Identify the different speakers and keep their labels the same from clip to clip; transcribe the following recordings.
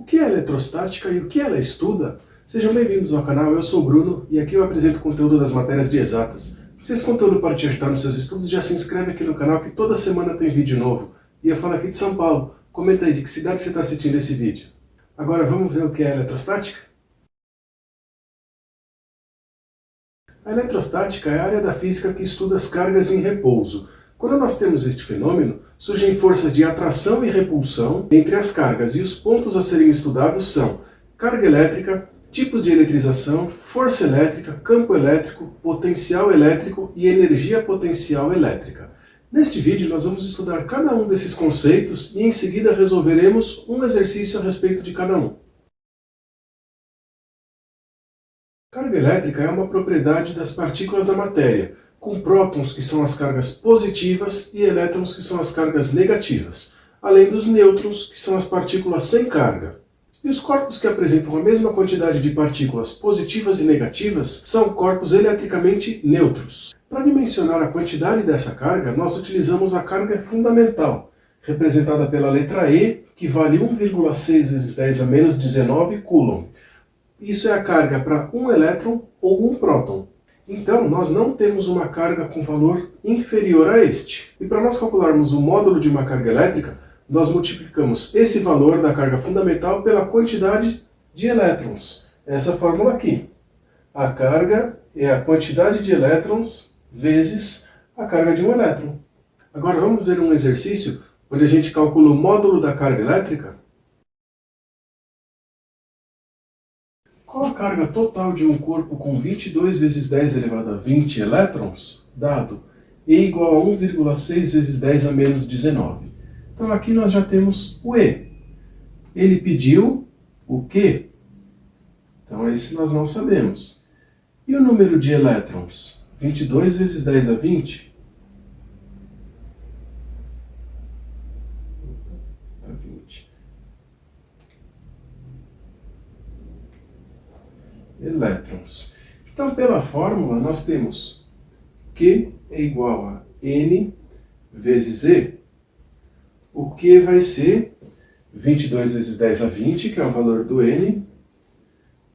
Speaker 1: que é eletrostática e o que ela estuda? Sejam bem-vindos ao canal, eu sou o Bruno e aqui eu apresento conteúdo das matérias de exatas. Se esse conteúdo pode te ajudar nos seus estudos, já se inscreve aqui no canal que toda semana tem vídeo novo. E eu falo aqui de São Paulo. Comenta aí de que cidade você está assistindo esse vídeo. Agora vamos ver o que é eletrostática? A eletrostática é a área da física que estuda as cargas em repouso. Quando nós temos este fenômeno, surgem forças de atração e repulsão entre as cargas, e os pontos a serem estudados são carga elétrica, tipos de eletrização, força elétrica, campo elétrico, potencial elétrico e energia potencial elétrica. Neste vídeo nós vamos estudar cada um desses conceitos e em seguida resolveremos um exercício a respeito de cada um. Carga elétrica é uma propriedade das partículas da matéria, com prótons, que são as cargas positivas, e elétrons, que são as cargas negativas, além dos nêutrons, que são as partículas sem carga. E os corpos que apresentam a mesma quantidade de partículas positivas e negativas são corpos eletricamente neutros. Para dimensionar a quantidade dessa carga, nós utilizamos a carga fundamental, representada pela letra E, que vale 1,6 vezes 10 a menos 19 coulomb. Isso é a carga para um elétron ou um próton. Então, nós não temos uma carga com valor inferior a este. E para nós calcularmos o módulo de uma carga elétrica, nós multiplicamos esse valor da carga fundamental pela quantidade de elétrons. Essa fórmula aqui. A carga é a quantidade de elétrons vezes a carga de um elétron. Agora vamos ver um exercício onde a gente calcula o módulo da carga elétrica. Qual a carga total de um corpo com 22 vezes 10 elevado a 20 elétrons, dado E igual a 1,6 vezes 10 a menos 19? Então aqui nós já temos o E. Ele pediu o Q. Então esse nós não sabemos. E o número de elétrons? 22 vezes 10 a 20? A 20. Elétrons. Então, pela fórmula, nós temos Q é igual a N vezes E. O Q vai ser 22 vezes 10 a 20, que é o valor do N.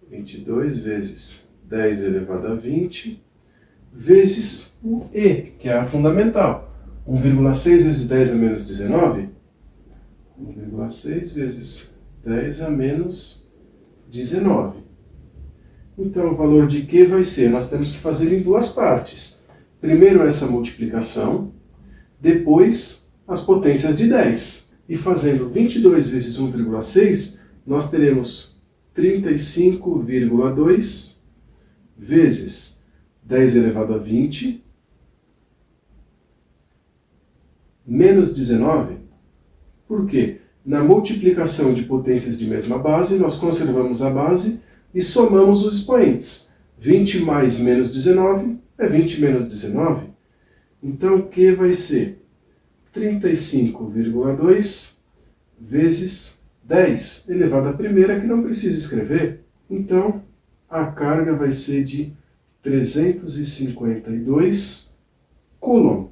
Speaker 1: 22 vezes 10 elevado a 20, vezes o E, que é a fundamental. 1,6 vezes 10 a menos 19. 1,6 vezes 10 a menos 19. Então, o valor de Q vai ser, nós temos que fazer em duas partes. Primeiro essa multiplicação, depois as potências de 10. E fazendo 22 vezes 1,6, nós teremos 35,2 vezes 10 elevado a 20, menos 19. Por quê? Na multiplicação de potências de mesma base, nós conservamos a base e somamos os expoentes. 20 mais menos 19 é 20 menos 19. Então, Q vai ser 35,2 vezes 10 elevado à primeira, que não precisa escrever. Então, a carga vai ser de 352 coulomb.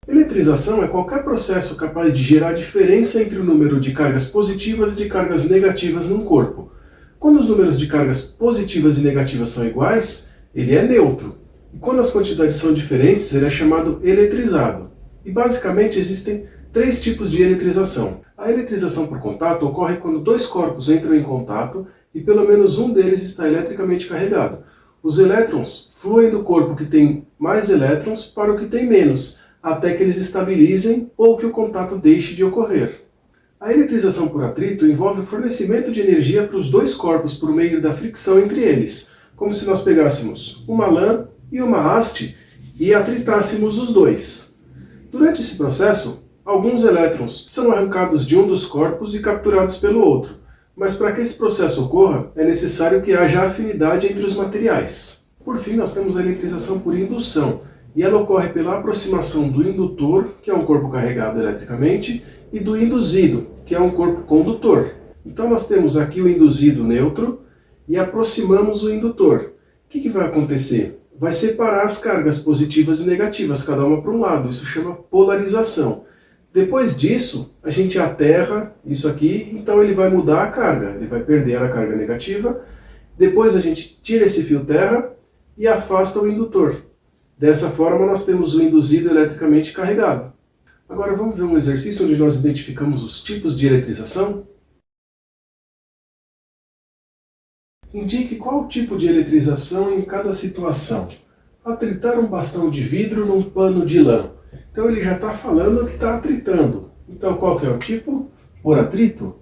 Speaker 1: Eletrização é qualquer processo capaz de gerar diferença entre o número de cargas positivas e de cargas negativas num corpo. Quando os números de cargas positivas e negativas são iguais, ele é neutro. E quando as quantidades são diferentes, ele é chamado eletrizado. E basicamente existem três tipos de eletrização. A eletrização por contato ocorre quando dois corpos entram em contato e pelo menos um deles está eletricamente carregado. Os elétrons fluem do corpo que tem mais elétrons para o que tem menos, até que eles estabilizem ou que o contato deixe de ocorrer. A eletrização por atrito envolve o fornecimento de energia para os dois corpos por meio da fricção entre eles, como se nós pegássemos uma lã e uma haste e atritássemos os dois. Durante esse processo, alguns elétrons são arrancados de um dos corpos e capturados pelo outro, mas para que esse processo ocorra, é necessário que haja afinidade entre os materiais. Por fim, nós temos a eletrização por indução, e ela ocorre pela aproximação do indutor, que é um corpo carregado eletricamente, e do induzido, que é um corpo condutor. Então nós temos aqui o induzido neutro e aproximamos o indutor. O que vai acontecer? vai separar as cargas positivas e negativas, cada uma para um lado. Isso chama polarização. Depois disso, a gente aterra isso aqui, então ele vai mudar a carga. Ele vai perder a carga negativa. Depois a gente tira esse fio terra e afasta o indutor. Dessa forma nós temos o induzido eletricamente carregado. Agora vamos ver um exercício onde nós identificamos os tipos de eletrização. Indique qual tipo de eletrização em cada situação. Atritar um bastão de vidro num pano de lã. Então ele já está falando que está atritando. Então qual que é o tipo? Por atrito.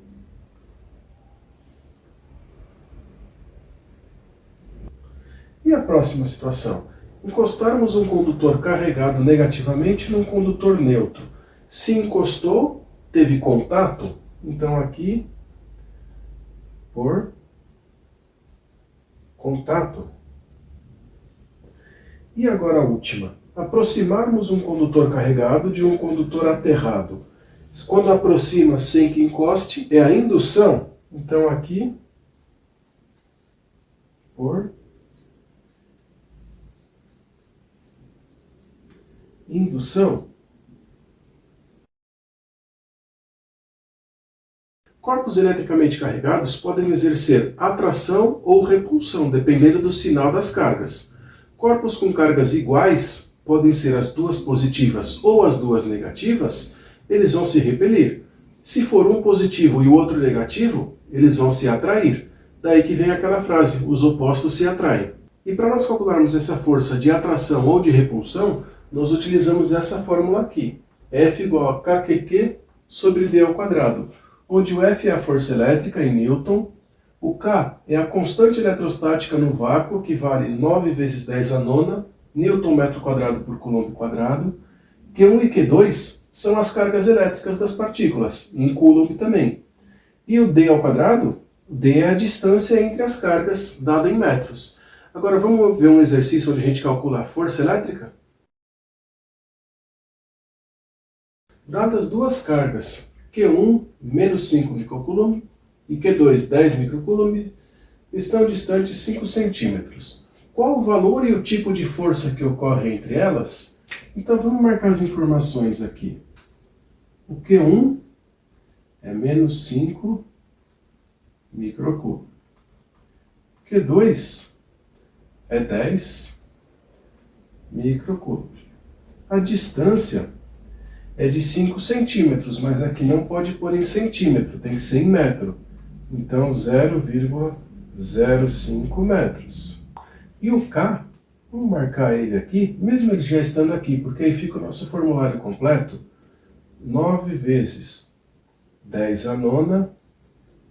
Speaker 1: E a próxima situação? Encostarmos um condutor carregado negativamente num condutor neutro. Se encostou, teve contato, então aqui, por contato. E agora a última. Aproximarmos um condutor carregado de um condutor aterrado. Quando aproxima sem que encoste, é a indução. Então aqui, por indução. Corpos eletricamente carregados podem exercer atração ou repulsão, dependendo do sinal das cargas. Corpos com cargas iguais, podem ser as duas positivas ou as duas negativas, eles vão se repelir. Se for um positivo e o outro negativo, eles vão se atrair. Daí que vem aquela frase, os opostos se atraem. E para nós calcularmos essa força de atração ou de repulsão, nós utilizamos essa fórmula aqui. F igual a KQQ sobre D ao quadrado, onde o F é a força elétrica em Newton, o K é a constante eletrostática no vácuo, que vale 9 vezes 10 a nona, Newton metro quadrado por Coulomb quadrado. Q1 e Q2 são as cargas elétricas das partículas, em Coulomb também. E o D ao quadrado? D é a distância entre as cargas, dada em metros. Agora vamos ver um exercício onde a gente calcula a força elétrica? Dadas duas cargas, Q1, menos 5 microcoulomb, e Q2, 10 microcoulomb, estão distantes 5 centímetros. Qual o valor e o tipo de força que ocorre entre elas? Então vamos marcar as informações aqui. O Q1 é menos 5 microcoulomb. Q2 é 10 microcoulomb. A distância é de 5 centímetros, mas aqui não pode pôr em centímetro, tem que ser em metro. Então 0,05 metros. E o K, vamos marcar ele aqui, mesmo ele já estando aqui, porque aí fica o nosso formulário completo. 9 vezes 10 a nona,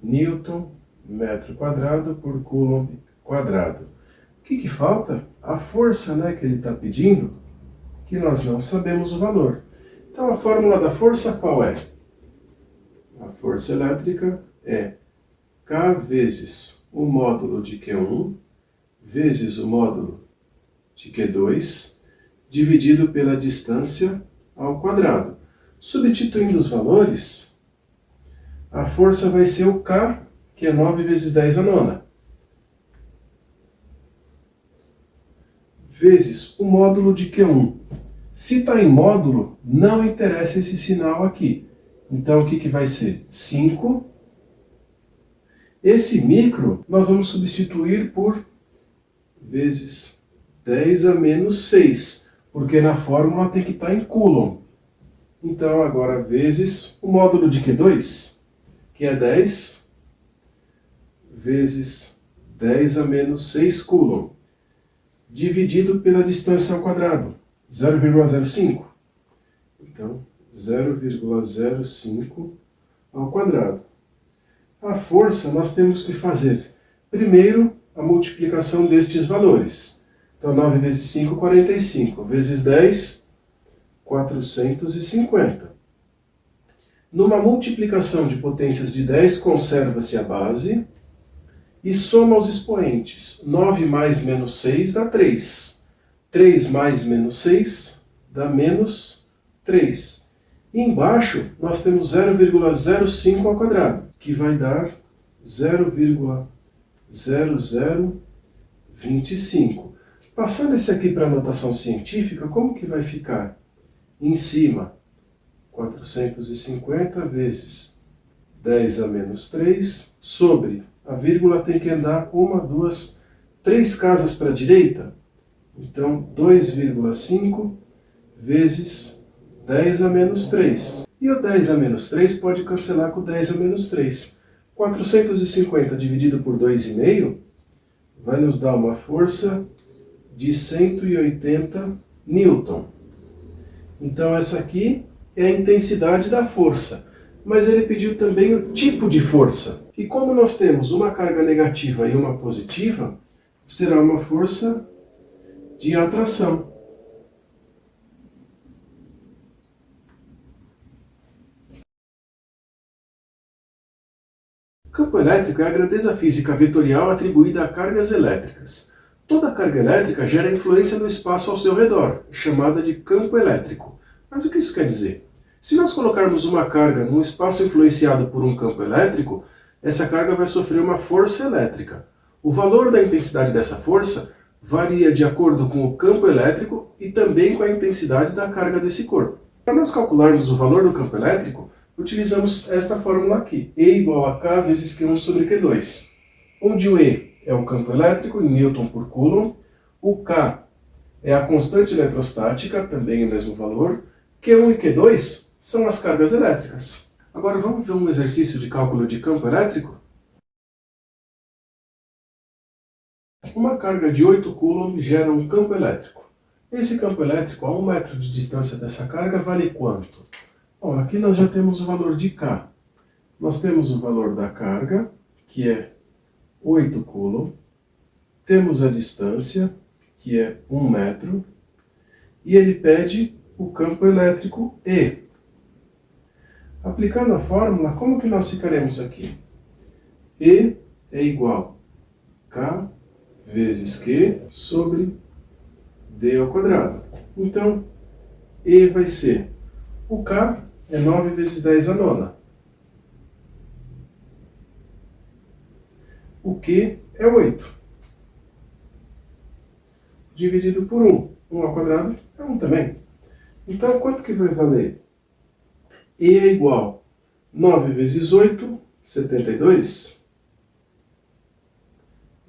Speaker 1: Newton, metro quadrado por Coulomb quadrado. O que falta? A força, né, que ele está pedindo, que nós não sabemos o valor. Então a fórmula da força qual é? A força elétrica é K vezes o módulo de Q1 vezes o módulo de Q2 dividido pela distância ao quadrado. Substituindo os valores, a força vai ser o K, que é 9 vezes 10 a nona, vezes o módulo de Q1. Se está em módulo, não interessa esse sinal aqui. Então o que vai ser? 5. Esse micro nós vamos substituir por vezes 10 a menos 6, porque na fórmula tem que estar em Coulomb. Então agora vezes o módulo de Q2, que é 10, vezes 10 a menos 6 Coulomb, dividido pela distância ao quadrado, 0,05. Então, 0,05 ao quadrado. A força nós temos que fazer, primeiro, a multiplicação destes valores. Então, 9 vezes 5, 45. Vezes 10, 450. Numa multiplicação de potências de 10, conserva-se a base e soma os expoentes. 9 mais menos 6 dá 3. 3 mais menos 6 dá menos 3. E embaixo nós temos 0,05 ao quadrado, que vai dar 0,0025. Passando esse aqui para a notação científica, como que vai ficar? Em cima, 450 vezes 10 a menos 3, sobre, a vírgula tem que andar 1, 2, 3 casas para a direita. Então, 2,5 vezes 10 a menos 3. E o 10 a menos 3 pode cancelar com o 10 a menos 3. 450 dividido por 2,5 vai nos dar uma força de 180 newton. Então essa aqui é a intensidade da força. Mas ele pediu também o tipo de força. E como nós temos uma carga negativa e uma positiva, será uma força de atração. O campo elétrico é a grandeza física vetorial atribuída a cargas elétricas. Toda carga elétrica gera influência no espaço ao seu redor, chamada de campo elétrico. Mas o que isso quer dizer? Se nós colocarmos uma carga num espaço influenciado por um campo elétrico, essa carga vai sofrer uma força elétrica. O valor da intensidade dessa força varia de acordo com o campo elétrico e também com a intensidade da carga desse corpo. Para nós calcularmos o valor do campo elétrico, utilizamos esta fórmula aqui, E igual a K vezes Q1 sobre Q2, onde o E é o campo elétrico em Newton por Coulomb, o K é a constante eletrostática, também o mesmo valor, Q1 e Q2 são as cargas elétricas. Agora vamos ver um exercício de cálculo de campo elétrico? Uma carga de 8 Coulomb gera um campo elétrico. Esse campo elétrico, a 1 metro de distância dessa carga, vale quanto? Bom, aqui nós já temos o valor de K. Nós temos o valor da carga, que é 8 Coulomb. Temos a distância, que é 1 metro. E ele pede o campo elétrico E. Aplicando a fórmula, como que nós ficaremos aqui? E é igual a K vezes Q sobre D ao quadrado. Então, E vai ser, o K é 9 vezes 10 a nona. O Q é 8. Dividido por 1. 1 ao quadrado é 1 também. Então, quanto que vai valer? E é igual a 9 vezes 8, 72,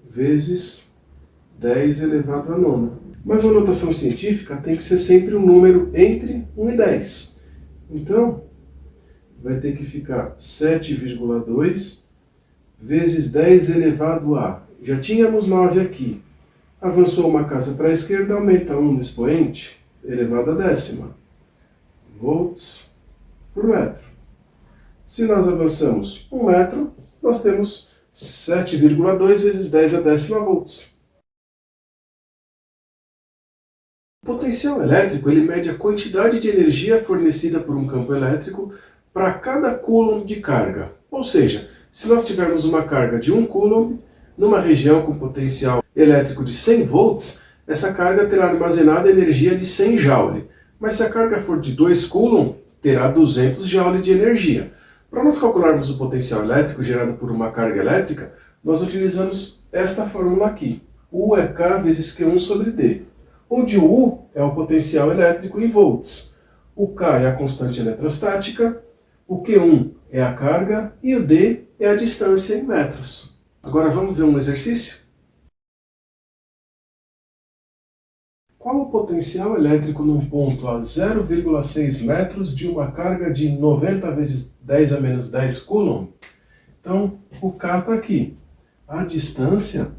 Speaker 1: vezes 10 elevado à nona. Mas a notação científica tem que ser sempre um número entre 1 e 10. Então, vai ter que ficar 7,2 vezes 10 elevado a... Já tínhamos 9 aqui. Avançou uma casa para a esquerda, aumenta 1 no expoente, elevado à décima. Volts por metro. Se nós avançamos 1 metro, nós temos 7,2 vezes 10 a décima volts. O potencial elétrico ele mede a quantidade de energia fornecida por um campo elétrico para cada coulomb de carga. Ou seja, se nós tivermos uma carga de 1 coulomb, numa região com potencial elétrico de 100 volts, essa carga terá armazenada energia de 100 joule. Mas se a carga for de 2 coulomb, terá 200 joule de energia. Para nós calcularmos o potencial elétrico gerado por uma carga elétrica, nós utilizamos esta fórmula aqui. U é K vezes Q1 sobre D, onde o U é o potencial elétrico em volts, o K é a constante eletrostática, o Q1 é a carga e o D é a distância em metros. Agora vamos ver um exercício? Qual o potencial elétrico num ponto a 0,6 metros de uma carga de 90 vezes 10 a menos 10 Coulomb? Então, o K está aqui. A distância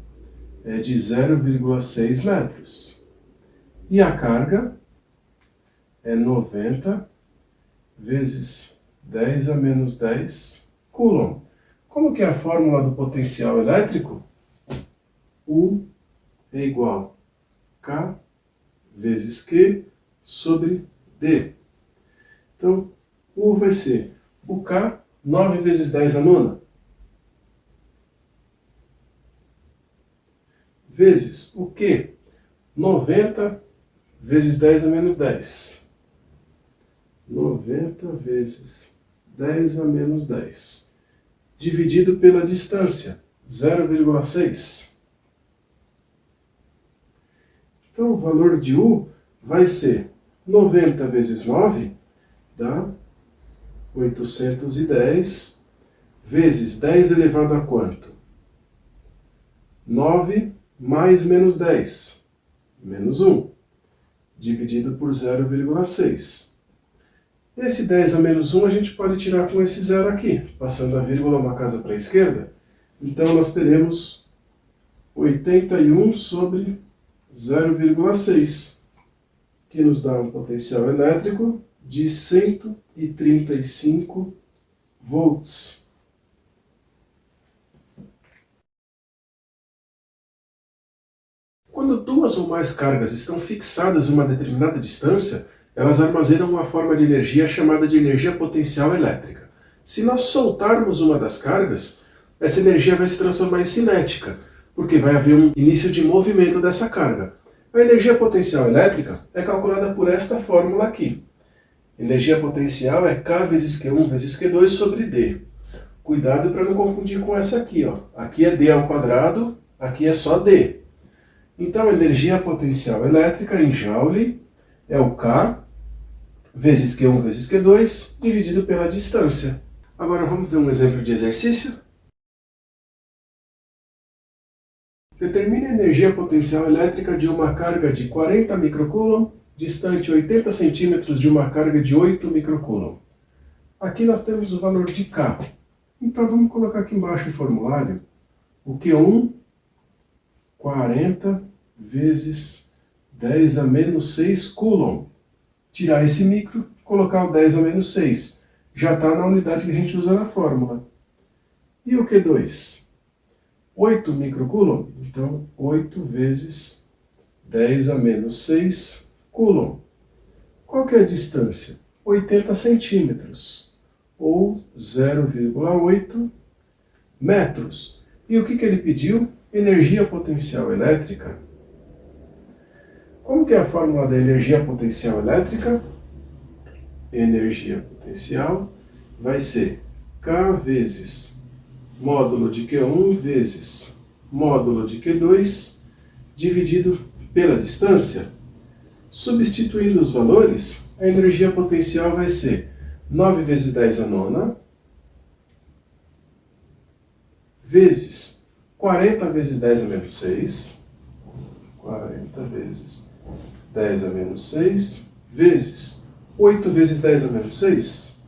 Speaker 1: é de 0,6 metros. E a carga é 90 vezes 10 a menos 10 Coulomb. Como que é a fórmula do potencial elétrico? U é igual a K vezes Q sobre D. Então, U vai ser o K, 9 vezes 10 a nona, vezes o Q, 90 vezes 10 a menos 10. 90 vezes 10 a menos 10. Dividido pela distância, 0,6. Então o valor de U vai ser 90 vezes 9, dá 810, vezes 10 elevado a quanto? 9 mais menos 10, menos 1, dividido por 0,6. Esse 10 a menos 1 a gente pode tirar com esse zero aqui, passando a vírgula uma casa para a esquerda. Então nós teremos 81 sobre 0,6, que nos dá um potencial elétrico de 135 volts. Quando duas ou mais cargas estão fixadas em uma determinada distância, elas armazenam uma forma de energia chamada de energia potencial elétrica. Se nós soltarmos uma das cargas, essa energia vai se transformar em cinética, porque vai haver um início de movimento dessa carga. A energia potencial elétrica é calculada por esta fórmula aqui. Energia potencial é K vezes Q1 vezes Q2 sobre D. Cuidado para não confundir com essa aqui, ó. Aqui é D ao quadrado, aqui é só D. Então, a energia potencial elétrica em Joule é o K vezes Q1 vezes Q2 dividido pela distância. Agora vamos ver um exemplo de exercício? Determine a energia potencial elétrica de uma carga de 40 microcoulomb distante 80 centímetros de uma carga de 8 microcoulomb. Aqui nós temos o valor de K. Então vamos colocar aqui embaixo o formulário. O Q1, 40 vezes 10 a menos 6 coulomb. Tirar esse micro, colocar o 10 a menos 6. Já está na unidade que a gente usa na fórmula. E o Q2? 8 microcoulomb. Então, 8 vezes 10 a menos 6 coulomb. Qual que é a distância? 80 centímetros, ou 0,8 metros. E o que ele pediu? Energia potencial elétrica. Como que é a fórmula da energia potencial elétrica? Energia potencial vai ser K vezes módulo de Q1 vezes módulo de Q2 dividido pela distância. Substituindo os valores, a energia potencial vai ser 9 vezes 10 a nona vezes 40 vezes 10 a menos 6, 40 vezes 10 a menos 6, vezes 8 vezes 10 a menos 6,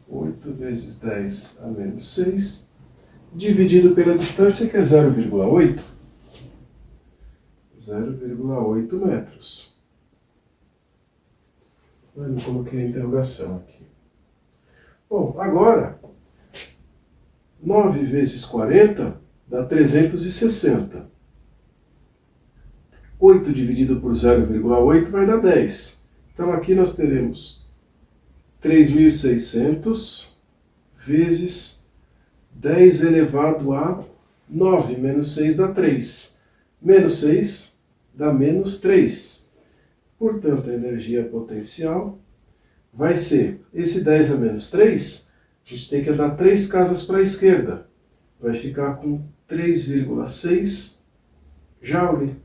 Speaker 1: 8 vezes 10 a menos 6, dividido pela distância, que é 0,8. 0,8 metros. Eu não coloquei a interrogação aqui. Bom, agora, 9 vezes 40 dá 360. 8 dividido por 0,8 vai dar 10. Então aqui nós teremos 3.600 vezes 10 elevado a 9. Menos 6 dá 3. Menos 6 dá menos 3. Portanto, a energia potencial vai ser esse 10 a menos 3, a gente tem que andar 3 casas para a esquerda. Vai ficar com 3,6 Joule.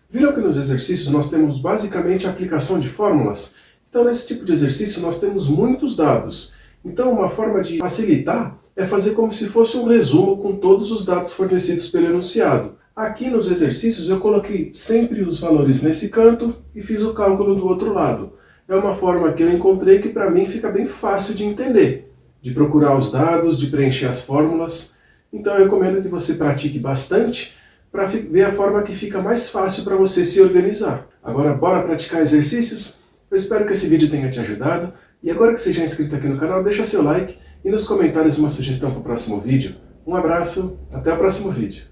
Speaker 1: Viram que nos exercícios nós temos basicamente a aplicação de fórmulas? Então, nesse tipo de exercício nós temos muitos dados. Então, uma forma de facilitar é fazer como se fosse um resumo com todos os dados fornecidos pelo enunciado. Aqui nos exercícios eu coloquei sempre os valores nesse canto e fiz o cálculo do outro lado. É uma forma que eu encontrei que para mim fica bem fácil de entender, de procurar os dados, de preencher as fórmulas. Então eu recomendo que você pratique bastante para ver a forma que fica mais fácil para você se organizar. Agora bora praticar exercícios? Eu espero que esse vídeo tenha te ajudado. E agora que você já é inscrito aqui no canal, deixa seu like e nos comentários uma sugestão para o próximo vídeo. Um abraço, até o próximo vídeo.